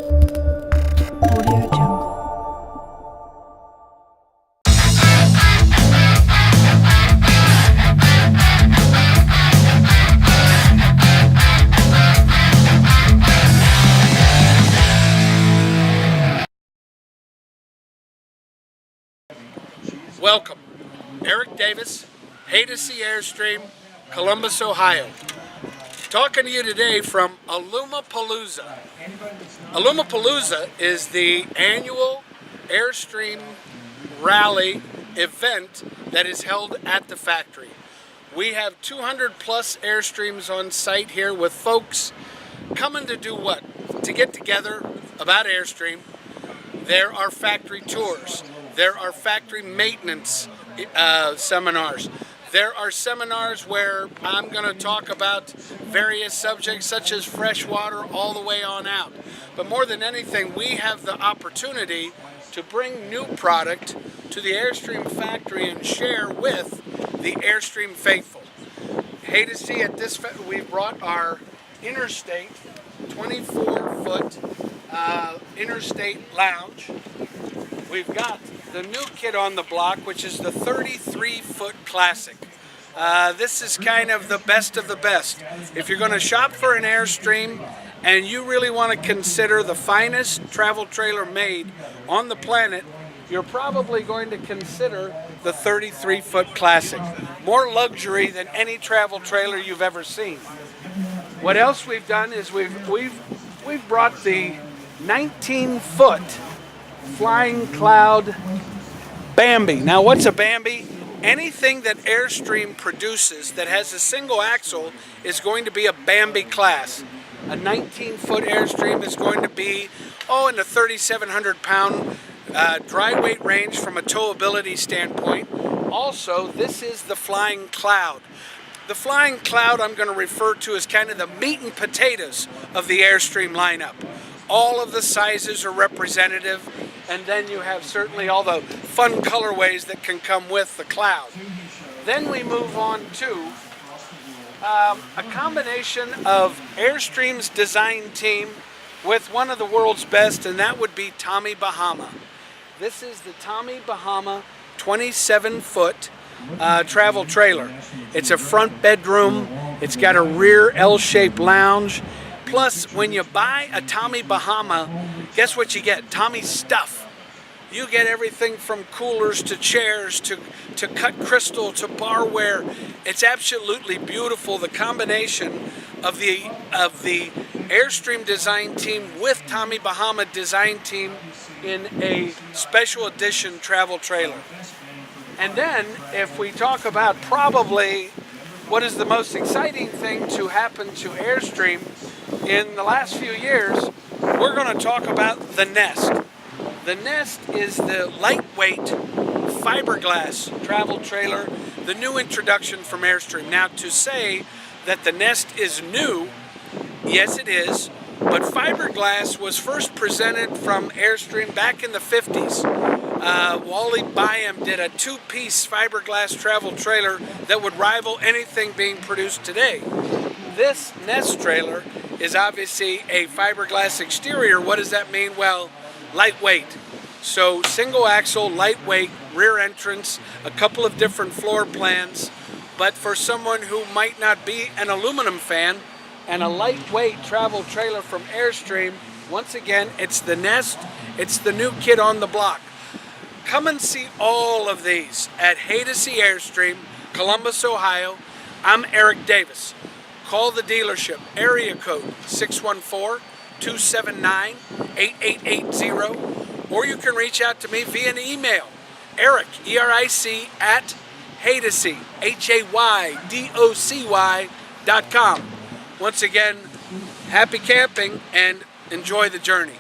Audio Jungle. Welcome. Eric Davis, Haydocy Airstream, Columbus, Ohio. Talking to you today from Alumapalooza. Alumapalooza is the annual Airstream rally event that is held at the factory. We have 200 plus Airstreams on site here with folks coming to do what? To get together about Airstream. There are factory tours. There are factory maintenance seminars. There are seminars where I'm going to talk about various subjects such as fresh water all the way on out. But more than anything, we have the opportunity to bring new product to the Airstream factory and share with the Airstream faithful. Haydocy, at this we brought our Interstate 24-foot Interstate lounge. We've got the new kid on the block, which is the 33-foot Classic. This is kind of the best of the best. If you're going to shop for an Airstream and you really want to consider the finest travel trailer made on the planet, you're probably going to consider the 33-foot Classic. More luxury than any travel trailer you've ever seen. What else we've done is we've brought the 19-foot Flying Cloud Bambi. Now, what's a Bambi? Anything that Airstream produces that has a single axle is going to be a Bambi class. A 19-foot Airstream is going to be, in the 3,700 pound dry weight range from a towability standpoint. Also, this is the Flying Cloud. The Flying Cloud I'm going to refer to as kind of the meat and potatoes of the Airstream lineup. All of the sizes are representative, and then you have certainly all the fun colorways that can come with the Cloud. Then we move on to a combination of Airstream's design team with one of the world's best, and that would be Tommy Bahama. This is the Tommy Bahama 27-foot travel trailer. It's a front bedroom. It's got a rear L-shaped lounge. Plus, when you buy a Tommy Bahama, guess what you get? Tommy's stuff. You get everything from coolers to chairs to cut crystal to barware. It's absolutely beautiful. The combination of the Airstream design team with Tommy Bahama design team in a special edition travel trailer. And then, if we talk about probably what is the most exciting thing to happen to Airstream in the last few years, we're going to talk about the Nest. The Nest is the lightweight fiberglass travel trailer, the new introduction from Airstream. Now, to say that the Nest is new, yes it is, but fiberglass was first presented from Airstream back in the 50s. Wally Byam did a two-piece fiberglass travel trailer that would rival anything being produced today. This Nest trailer is obviously a fiberglass exterior. What does that mean? Well, lightweight. So single axle, lightweight, rear entrance, a couple of different floor plans. But for someone who might not be an aluminum fan, and a lightweight travel trailer from Airstream, once again, it's the Nest. It's the new kid on the block. Come and see all of these at Haydocy Airstream, Columbus, Ohio. I'm Eric Davis. Call the dealership, area code 614-279-8880, or you can reach out to me via an email, Eric, E-R-I-C, at Haydocy, Haydocy.com. Once again, happy camping and enjoy the journey.